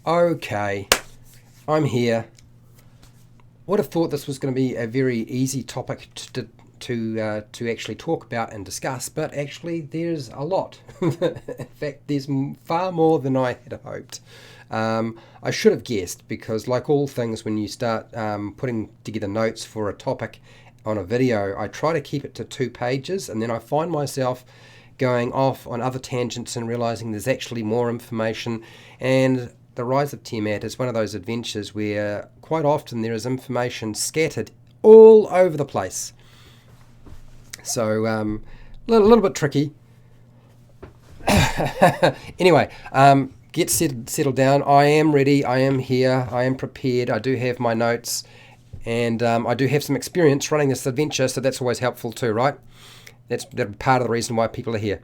Okay, I'm here. Would have thought this was going to be a very easy topic to actually talk about and discuss, but actually there's a lot. In fact, there's far more than I had hoped. I should have guessed, because like all things, when you start putting together notes for a topic on a video, I try to keep it to 2 pages, and then I find myself going off on other tangents and realizing there's actually more information. And the Rise of Tiamat is one of those adventures where quite often there is information scattered all over the place. So a little bit tricky. Anyway, get settled down. I am ready. I am here. I am prepared. I do have my notes, and I do have some experience running this adventure, so that's always helpful too, right? That's part of the reason why people are here.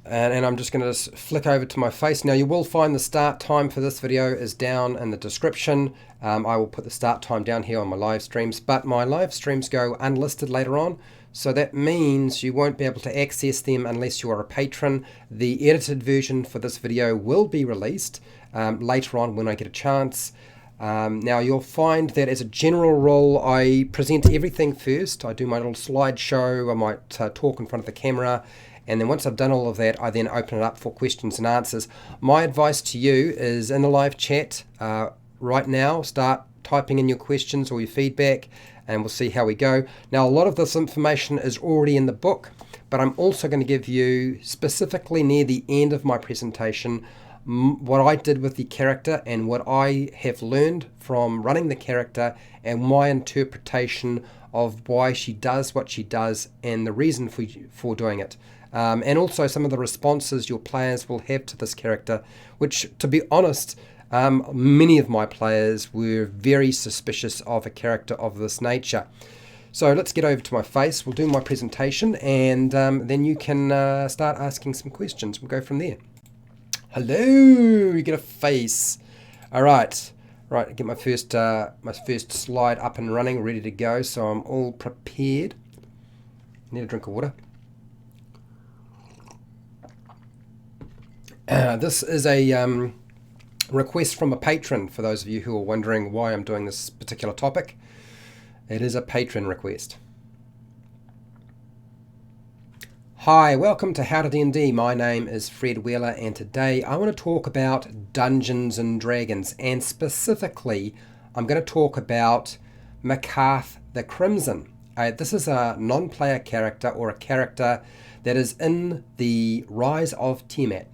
And I'm just going to flick over to my face. Now, you will find the start time for this video is down in the description. I will put the start time down here on my live streams, but my live streams go unlisted later on, so that means you won't be able to access them unless you are a patron. The edited version for this video will be released later on when I get a chance. Now, you'll find that as a general rule, I present everything first. I do my little slideshow. I might talk in front of the camera. And then once I've done all of that, I then open it up for questions and answers. My advice to you is, in the live chat right now, start typing in your questions or your feedback, and we'll see how we go. Now, a lot of this information is already in the book, but I'm also going to give you, specifically near the end of my presentation, what I did with the character and what I have learned from running the character, and my interpretation of why she does what she does and the reason for doing it. And also some of the responses your players will have to this character, which, to be honest, many of my players were very suspicious of a character of this nature. So let's get over to my face. We'll do my presentation, and then you can start asking some questions. We'll go from there. Hello, you get a face. All right, get my first slide up and running, ready to go. So I'm all prepared. Need a drink of water. This is a request from a patron, for those of you who are wondering why I'm doing this particular topic. It is a patron request. Hi, welcome to HowtoDandD. My name is Fred Wheeler, and today I want to talk about Dungeons and Dragons, and specifically I'm going to talk about Maccathe the Crimson. This is a non-player character, or a character that is in the Rise of Tiamat.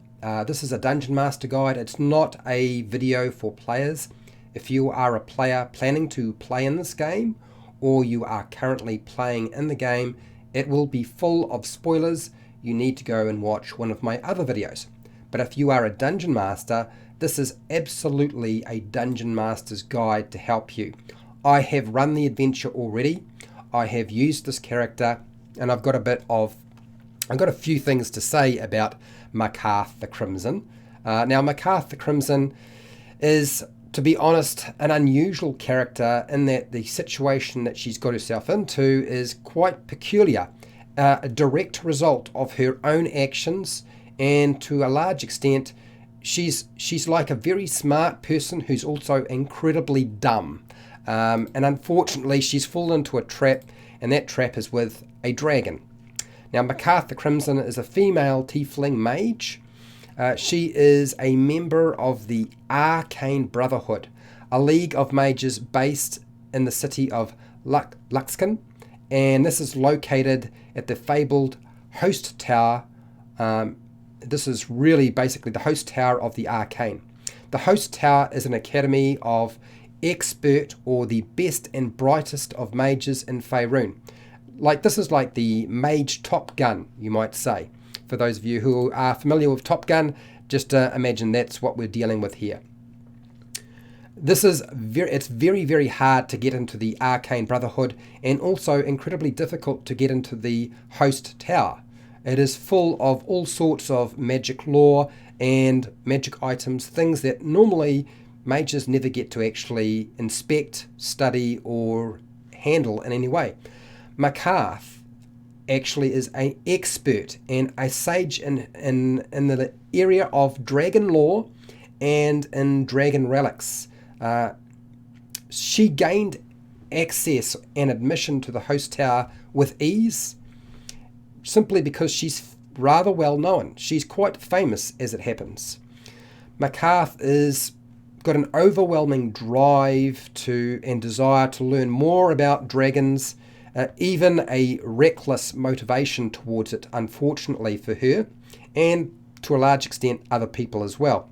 This is a Dungeon Master guide. It's not a video for players. If you are a player planning to play in this game, or you are currently playing in the game, it will be full of spoilers. You need to go and watch one of my other videos. But if you are a Dungeon Master, this is absolutely a Dungeon Master's guide to help you. I have run the adventure already. I have used this character, and I've got a few things to say about Maccathe the Crimson. Now, Maccathe the Crimson is, to be honest, an unusual character in that the situation that she's got herself into is quite peculiar, a direct result of her own actions, and to a large extent, she's like a very smart person who's also incredibly dumb. And unfortunately, she's fallen into a trap, and that trap is with a dragon. Now, Maccathe the Crimson is a female tiefling mage. She is a member of the Arcane Brotherhood, a league of mages based in the city of Luxcan, and this is located at the fabled Host Tower. This is really basically the Host Tower of the Arcane. The Host Tower is an academy of expert, or the best and brightest of mages in Faerun. This is like the mage Top Gun, you might say. For those of you who are familiar with Top Gun, just imagine that's what we're dealing with here. It's very, very hard to get into the Arcane Brotherhood, and also incredibly difficult to get into the Host Tower. It is full of all sorts of magic lore and magic items, things that normally mages never get to actually inspect, study, or handle in any way. Maccathe actually is an expert and a sage in the area of dragon lore and in dragon relics. She gained access and admission to the host tower with ease, simply because she's rather well known. She's quite famous, as it happens. Maccathe is got an overwhelming drive to and desire to learn more about dragons, even a reckless motivation towards it, unfortunately for her, and to a large extent other people as well.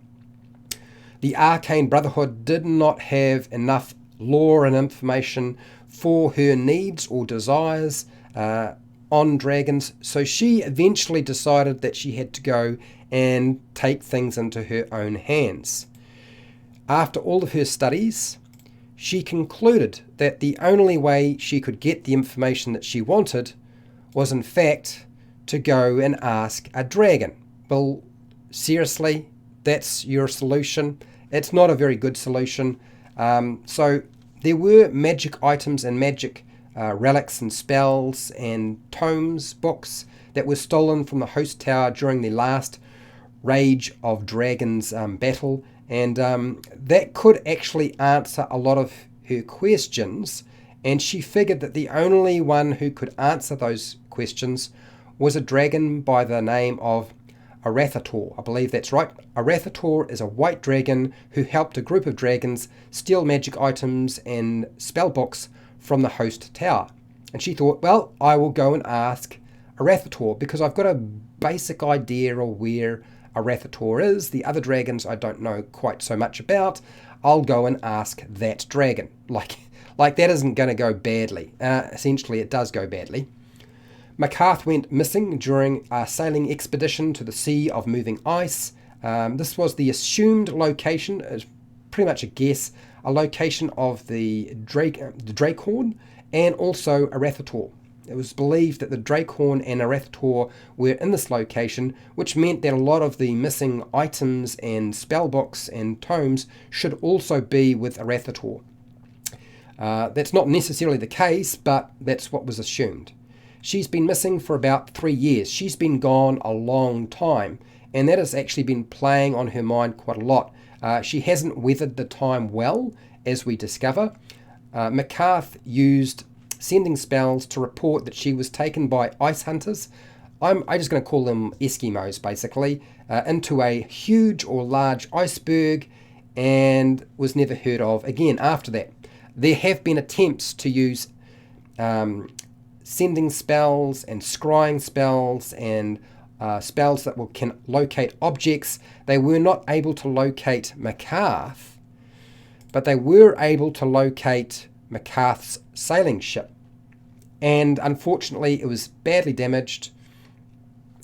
The Arcane Brotherhood did not have enough lore and information for her needs or desires on dragons, so she eventually decided that she had to go and take things into her own hands. After all of her studies, she concluded that the only way she could get the information that she wanted was in fact to go and ask a dragon. Well, seriously, that's your solution? It's not a very good solution. So there were magic items and magic relics and spells and tomes, books that were stolen from the host tower during the last Rage of Dragons battle, and that could actually answer a lot of her questions, and she figured that the only one who could answer those questions was a dragon by the name of Arathator. I believe that's right. Arathator is a white dragon who helped a group of dragons steal magic items and spell books from the host tower. And she thought, well, I will go and ask Arathator because I've got a basic idea of where Arathator is. The other dragons I don't know quite so much about. I'll go and ask that dragon. Like that isn't going to go badly. Essentially, it does go badly. Maccathe went missing during a sailing expedition to the Sea of Moving Ice. This was the assumed location, is pretty much a guess, a location of the Drakehorn and also Arathator. It was believed that the Drakehorn and Arathator were in this location, which meant that a lot of the missing items and spellbooks and tomes should also be with Arathator. That's not necessarily the case, but that's what was assumed. She's been missing for about 3 years. She's been gone a long time, and that has actually been playing on her mind quite a lot. She hasn't weathered the time well, as we discover. Maccathe used sending spells to report that she was taken by ice hunters. I'm just going to call them Eskimos, basically, into a huge or large iceberg, and was never heard of again after that. There have been attempts to use sending spells and scrying spells and spells that can locate objects. They were not able to locate Maccathe, but they were able to locate Maccathe's sailing ship. And unfortunately, it was badly damaged.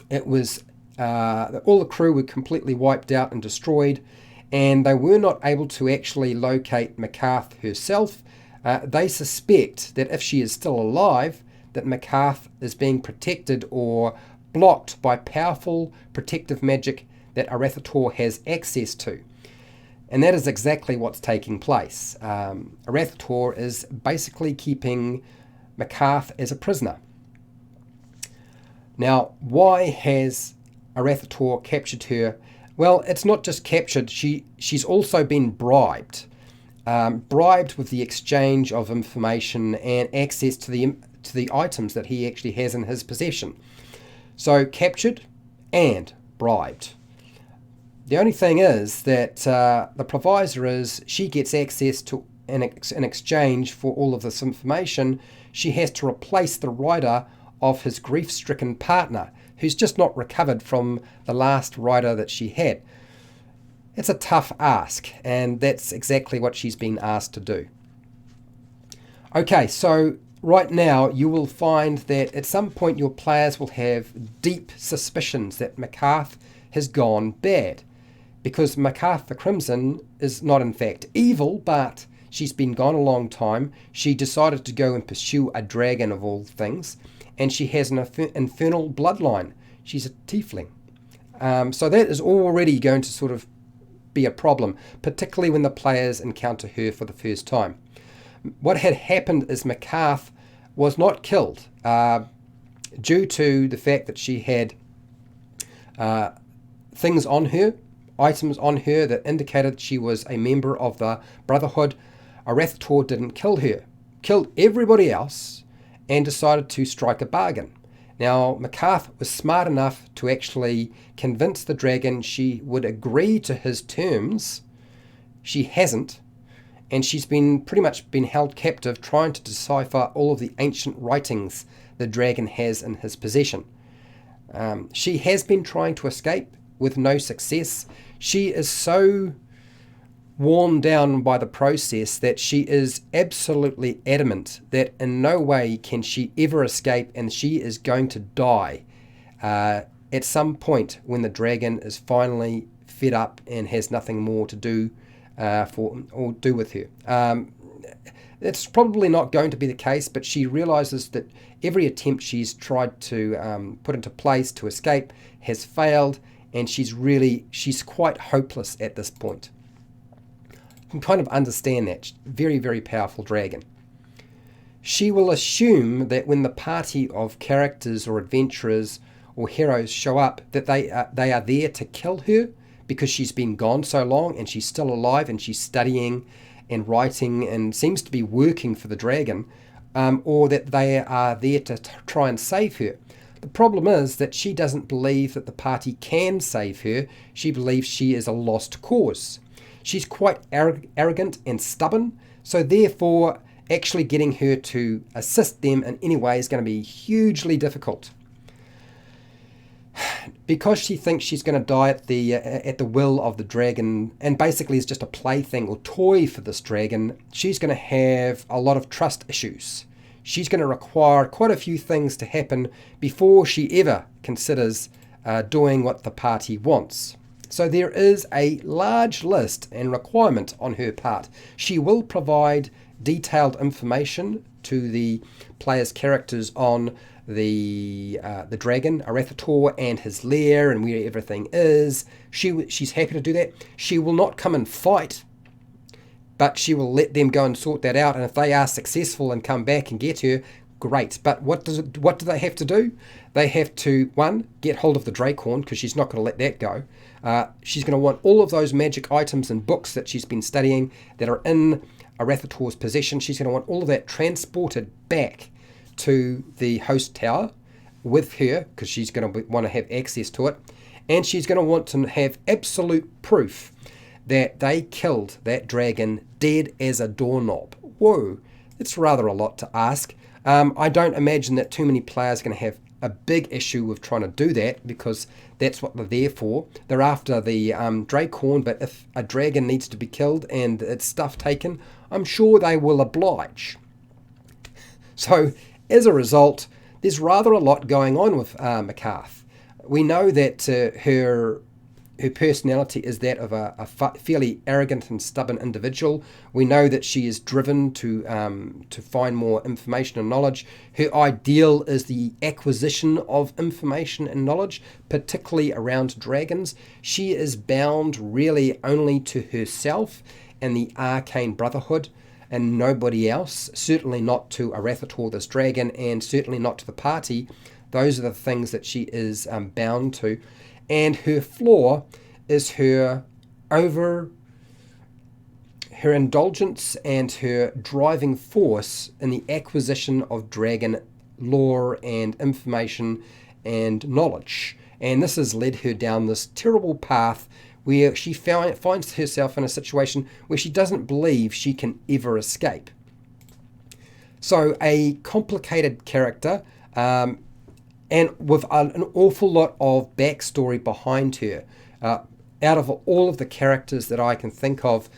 It was all the crew were completely wiped out and destroyed, and they were not able to actually locate Maccathe herself. They suspect that if she is still alive, that Maccathe is being protected or blocked by powerful protective magic that Arathator has access to. And that is exactly what's taking place. Arathator is basically keeping Maccathe as a prisoner. Now, why has Arathator captured her? Well, it's not just captured, she's also been bribed. Bribed with the exchange of information and access to the items that he actually has in his possession. So captured and bribed. The only thing is that the provisor is she gets access to, in exchange for all of this information, she has to replace the rider of his grief-stricken partner, who's just not recovered from the last rider that she had. It's a tough ask, and that's exactly what she's been asked to do. Okay, so right now you will find that at some point your players will have deep suspicions that Maccathe has gone bad, because Maccathe the Crimson is not in fact evil, but she's been gone a long time. She decided to go and pursue a dragon of all things, and she has an infernal bloodline. She's a tiefling. So that is already going to sort of be a problem, particularly when the players encounter her for the first time. What had happened is Maccathe was not killed due to the fact that she had things on her, items on her that indicated she was a member of the Brotherhood, Arathtor didn't kill her, killed everybody else, and decided to strike a bargain. Now, Maccathe was smart enough to actually convince the dragon she would agree to his terms. She hasn't, and she's been pretty much been held captive trying to decipher all of the ancient writings the dragon has in his possession. She has been trying to escape with no success. She is so worn down by the process that she is absolutely adamant that in no way can she ever escape, and she is going to die at some point when the dragon is finally fed up and has nothing more to do with her. It's probably not going to be the case, but she realizes that every attempt she's tried to put into place to escape has failed, and she's quite hopeless at this point. You can kind of understand that. Very, very powerful dragon. She will assume that when the party of characters or adventurers or heroes show up, that they are there to kill her because she's been gone so long and she's still alive and she's studying and writing and seems to be working for the dragon, or that they are there to try and save her. The problem is that she doesn't believe that the party can save her. She believes she is a lost cause. She's quite arrogant and stubborn, so therefore actually getting her to assist them in any way is going to be hugely difficult. Because she thinks she's going to die at the will of the dragon, and basically is just a plaything or toy for this dragon, she's going to have a lot of trust issues. She's going to require quite a few things to happen before she ever considers doing what the party wants. So there is a large list and requirement on her part. She will provide detailed information to the player's characters on the dragon, Arathtor, and his lair and where everything is. She's happy to do that. She will not come and fight, but she will let them go and sort that out. And if they are successful and come back and get her, great. But what do they have to do? They have to, one, get hold of the Dracehorn, because she's not going to let that go. She's going to want all of those magic items and books that she's been studying that are in Arathtor's possession. She's going to want all of that transported back to the host tower with her, because she's going to want to have access to it. And she's going to want to have absolute proof that they killed that dragon dead as a doorknob. Whoa, it's rather a lot to ask. I don't imagine that too many players are going to have a big issue with trying to do that, because that's what they're there for. They're after the Dracehorn, but if a dragon needs to be killed and its stuff taken, I'm sure they will oblige. So, as a result, there's rather a lot going on with Maccathe. We know that her personality is that of a fairly arrogant and stubborn individual. We know that she is driven to find more information and knowledge. Her ideal is the acquisition of information and knowledge, particularly around dragons. She is bound really only to herself and the Arcane Brotherhood, and nobody else. Certainly not to Arathtor, this dragon, and certainly not to the party. Those are the things that she is bound to. And her flaw is her indulgence and her driving force in the acquisition of dragon lore and information and knowledge. And this has led her down this terrible path where she finds herself in a situation where she doesn't believe she can ever escape. So a complicated character, and with an awful lot of backstory behind her. Out of all of the characters that I can think of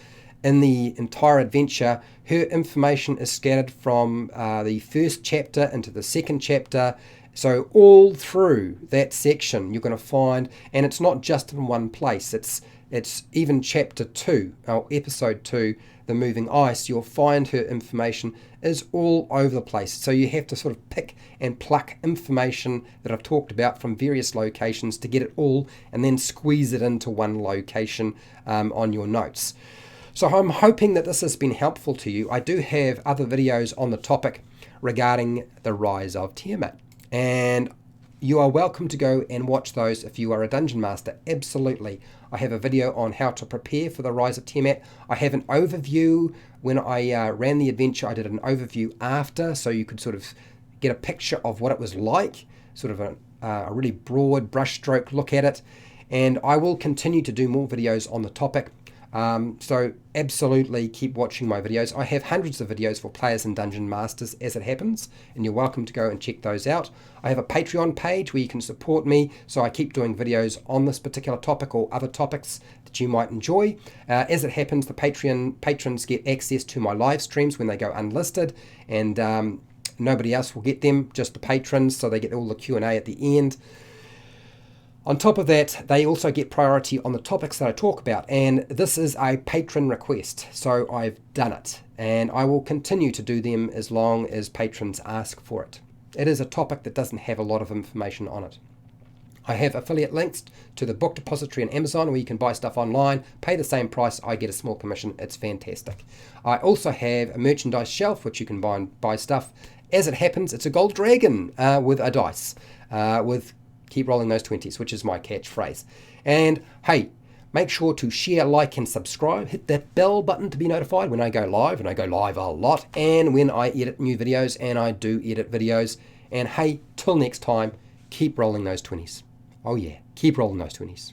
in the entire adventure, her information is scattered from the first chapter into the second chapter. So all through that section you're going to find, and it's not just in one place, it's even chapter 2, or episode 2, The Moving Ice, you'll find her information is all over the place. So you have to sort of pick and pluck information that I've talked about from various locations to get it all, and then squeeze it into one location on your notes. So I'm hoping that this has been helpful to you. I do have other videos on the topic regarding the rise of Tiamat, and you are welcome to go and watch those if you are a dungeon master. Absolutely. I have a video on how to prepare for the Rise of Tiamat. I have an overview. When I ran the adventure, I did an overview after, so you could sort of get a picture of what it was like, sort of a really broad brushstroke look at it. And I will continue to do more videos on the topic. So absolutely keep watching my videos. I have hundreds of videos for players and dungeon masters as it happens, and you're welcome to go and check those out. I have a Patreon page where you can support me, so I keep doing videos on this particular topic or other topics that you might enjoy. As it happens, the Patreon patrons get access to my live streams when they go unlisted, and nobody else will get them, just the patrons, so they get all the Q&A at the end. On top of that, they also get priority on the topics that I talk about, and this is a patron request, so I've done it, and I will continue to do them as long as patrons ask for it. It is a topic that doesn't have a lot of information on it. I have affiliate links to the book depository on Amazon where you can buy stuff online, pay the same price, I get a small commission. It's fantastic. I also have a merchandise shelf which you can buy stuff. As it happens, it's a gold dragon with a dice, with keep rolling those 20s, which is my catchphrase. And hey, make sure to share, like, and subscribe. Hit that bell button to be notified when I go live, and I go live a lot, and when I edit new videos, and I do edit videos. And hey, till next time, keep rolling those 20s. Oh yeah, keep rolling those 20s.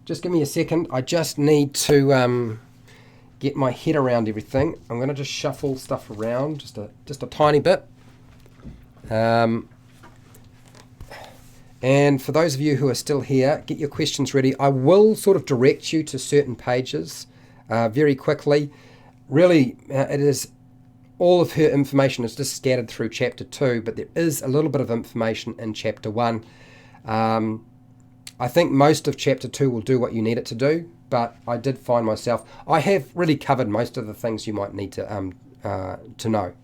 Just give me a second. I just need to get my head around everything. I'm going to just shuffle stuff around just a tiny bit. And for those of you who are still here, get your questions ready. I will sort of direct you to certain pages very quickly. Really, it is all of her information is just scattered through chapter 2, but there is a little bit of information in chapter 1. I think most of chapter 2 will do what you need it to do, but I did find myself, I have really covered most of the things you might need to know.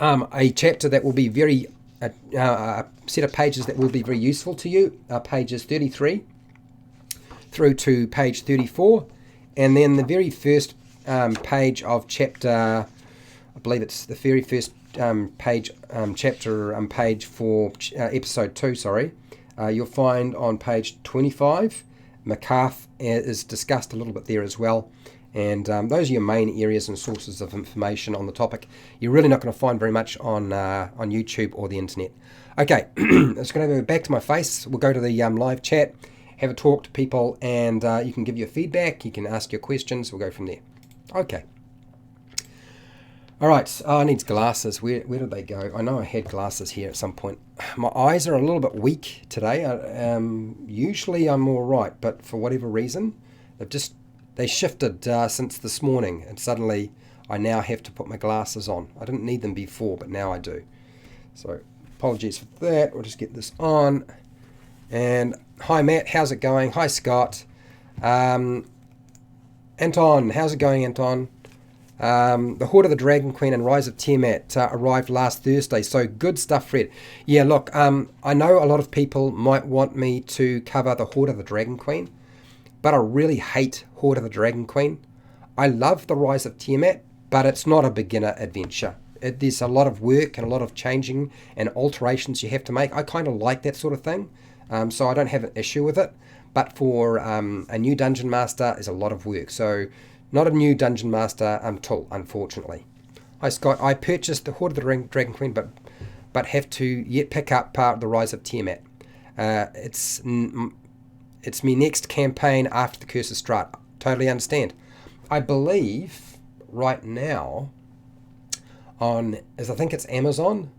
A chapter that will be very, a set of pages that will be very useful to you are pages 33 through to page 34, and then the very first page of chapter, I believe it's the very first page for episode 2, sorry. You'll find on page 25, Maccathe is discussed a little bit there as well. And those are your main areas and sources of information on the topic. You're really not going to find very much on YouTube or the internet. Okay, it's going to go back to my face. We'll go to the live chat, have a talk to people, and you can give your feedback. You can ask your questions. We'll go from there. Okay. All right, I need glasses. Where did they go? I know I had glasses here at some point. My eyes are a little bit weak today. Usually I'm all right, but for whatever reason, they shifted since this morning, and suddenly I now have to put my glasses on. I didn't need them before, but now I do. So apologies for that. We'll just get this on. And hi, Matt. How's it going? Hi, Scott. Anton, how's it going, Anton? The Horde of the Dragon Queen and Rise of Tiamat arrived last Thursday, so good stuff, Fred. Yeah, look, I know a lot of people might want me to cover the Horde of the Dragon Queen, but I really hate Horde of the Dragon Queen. I love the Rise of Tiamat, but it's not a beginner adventure. There's a lot of work and a lot of changing and alterations you have to make. I kind of like that sort of thing, so I don't have an issue with it, but for a new Dungeon Master is a lot of work, so not a new Dungeon Master tool, unfortunately. Hi, Scott. I purchased the Horde of the Dragon Queen, but have to yet pick up part of the Rise of Tiamat. It's me next campaign after the Curse of Strahd. Totally understand. I believe right now I think it's Amazon,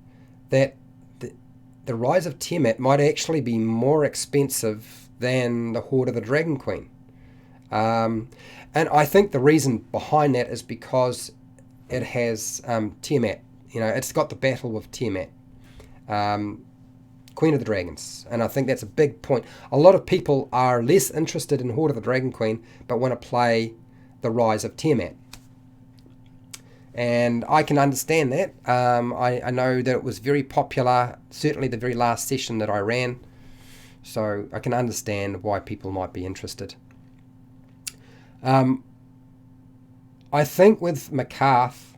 that the Rise of Tiamat might actually be more expensive than the Horde of the Dragon Queen. And I think the reason behind that is because it has Tiamat. You know, it's got the battle with Tiamat, Queen of the Dragons. And I think that's a big point. A lot of people are less interested in Horde of the Dragon Queen, but want to play the Rise of Tiamat. And I can understand that. I know that it was very popular, certainly the very last session that I ran. So I can understand why people might be interested. I think with MacCath,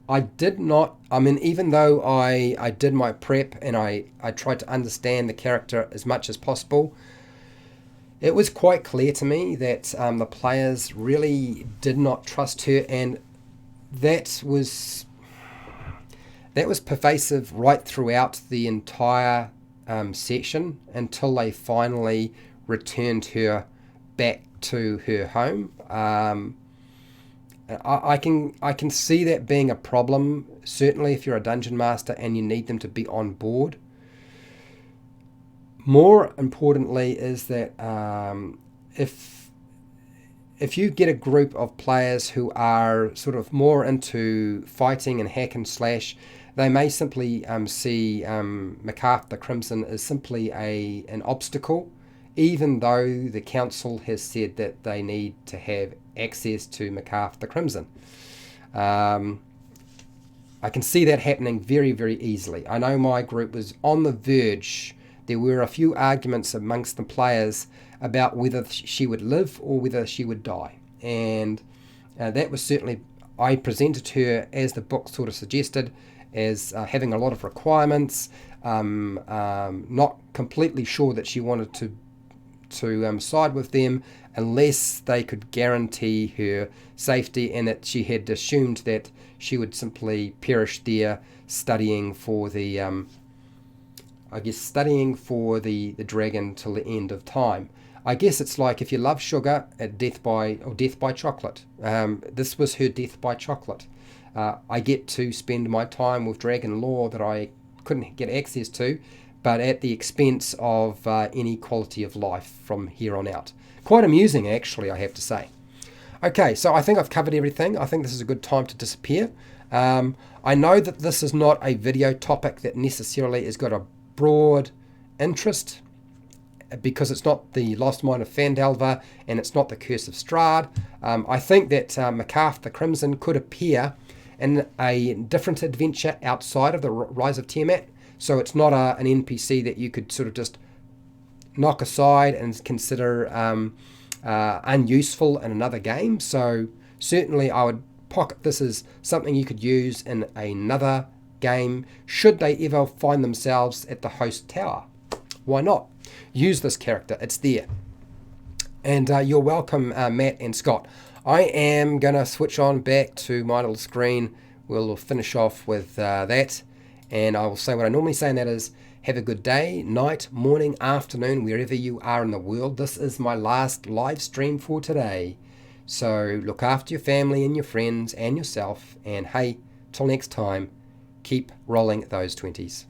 I did not, I mean, even though I did my prep and I tried to understand the character as much as possible, it was quite clear to me that the players really did not trust her, and that was pervasive right throughout the entire session until they finally returned her back to her home. I can see that being a problem, certainly if you're a dungeon master and you need them to be on board. More importantly is that if you get a group of players who are sort of more into fighting and hack and slash, they may simply see Maccathe the Crimson as simply an obstacle, even though the council has said that they need to have access to Maccathe the Crimson. I can see that happening very, very easily. I know my group was on the verge. There were a few arguments amongst the players about whether she would live or whether she would die. And that was certainly, I presented her, as the book sort of suggested, as having a lot of requirements, not completely sure that she wanted to side with them unless they could guarantee her safety, and that she had assumed that she would simply perish there studying for the dragon till the end of time. I guess it's like if you love sugar, death by chocolate. This was her death by chocolate. I get to spend my time with dragon lore that I couldn't get access to, but at the expense of any quality of life from here on out. Quite amusing, actually, I have to say. Okay, so I think I've covered everything. I think this is a good time to disappear. I know that this is not a video topic that necessarily has got a broad interest, because it's not the Lost Mine of Phandelver and it's not the Curse of Strahd. I think that Maccathe the Crimson could appear in a different adventure outside of the Rise of Tiamat, so it's not an NPC that you could sort of just knock aside and consider unuseful in another game. So certainly I would pocket this as something you could use in another game should they ever find themselves at the host tower. Why not? Use this character, it's there. And you're welcome, Matt and Scott. I am going to switch on back to my little screen. We'll finish off with that, and I will say what I normally say, and that is, have a good day, night, morning, afternoon, wherever you are in the world. This is my last live stream for today. So look after your family and your friends and yourself, and hey, till next time, keep rolling those 20s.